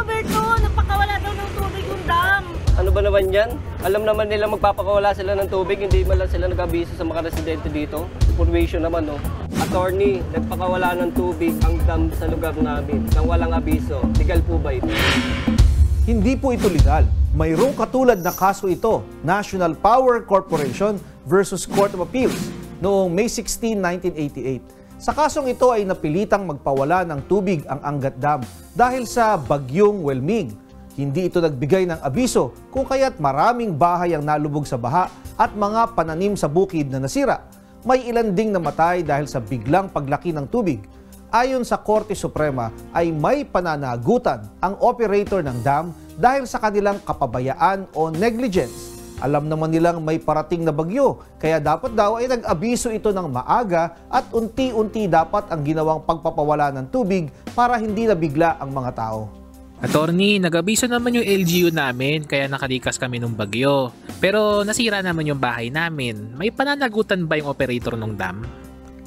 Roberto, napakawala daw ng tubig yung dam. Ano ba naman yan? Alam naman nila magpapakawala sila ng tubig, hindi man lang sila nag-abiso sa mga residente dito. Information naman, no? Attorney, nagpakawala ng tubig ang dam sa lugar namin nang walang abiso. Legal po ba ito? Hindi po ito legal. Mayroong katulad na kaso ito, National Power Corporation versus Court of Appeals noong May 16, 1988. Sa kasong ito ay napilitang magpawala ng tubig ang Angat Dam dahil sa bagyong Welming. Hindi ito nagbigay ng abiso kung kaya't maraming bahay ang nalubog sa baha at mga pananim sa bukid na nasira. May ilan ding namatay dahil sa biglang paglaki ng tubig. Ayon sa Korte Suprema ay may pananagutan ang operator ng dam dahil sa kanilang kapabayaan o negligence. Alam naman nilang may parating na bagyo, kaya dapat daw ay nag-abiso ito ng maaga at unti-unti dapat ang ginawang pagpapawala ng tubig para hindi nabigla ang mga tao. Attorney, nag-abiso naman yung LGU namin kaya nakalikas kami ng bagyo. Pero nasira naman yung bahay namin. May pananagutan ba yung operator ng dam?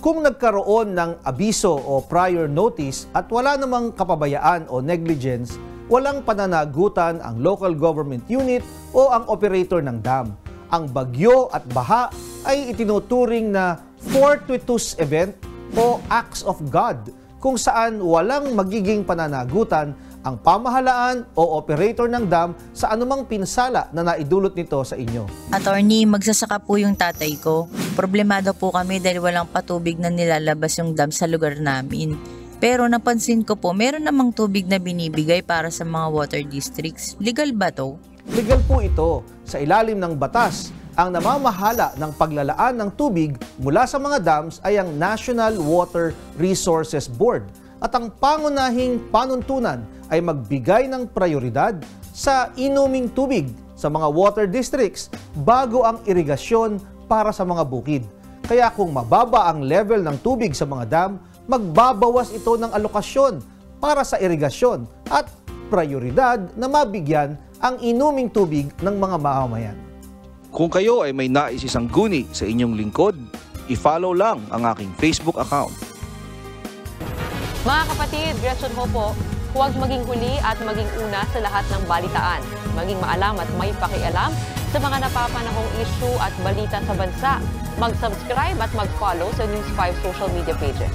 Kung nagkaroon ng abiso o prior notice at wala namang kapabayaan o negligence, walang pananagutan ang local government unit o ang operator ng dam. Ang bagyo at baha ay itinuturing na fortuitous event o acts of God kung saan walang magiging pananagutan ang pamahalaan o operator ng dam sa anumang pinsala na naidulot nito sa inyo. Attorney, magsasaka po yung tatay ko. Problemado po kami dahil walang patubig na nilalabas yung dam sa lugar namin. Pero napansin ko po, meron namang tubig na binibigay para sa mga water districts. Legal ba to? Legal po ito. Sa ilalim ng batas, ang namamahala ng paglalaan ng tubig mula sa mga dams ay ang National Water Resources Board. At ang pangunahing panuntunan ay magbigay ng prioridad sa inuming tubig sa mga water districts bago ang irigasyon para sa mga bukid. Kaya kung mababa ang level ng tubig sa mga dam, magbabawas ito ng alokasyon para sa irigasyon at prioridad na mabigyan ang inuming tubig ng mga mamamayan. Kung kayo ay may nais isang guni sa inyong lingkod, i-follow lang ang aking Facebook account. Mga kapatid, Gretchen ho po, huwag maging huli at maging una sa lahat ng balitaan. Maging maalam at may pakialam sa mga napapanahong issue at balita sa bansa. Mag-subscribe at mag-follow sa News 5 social media pages.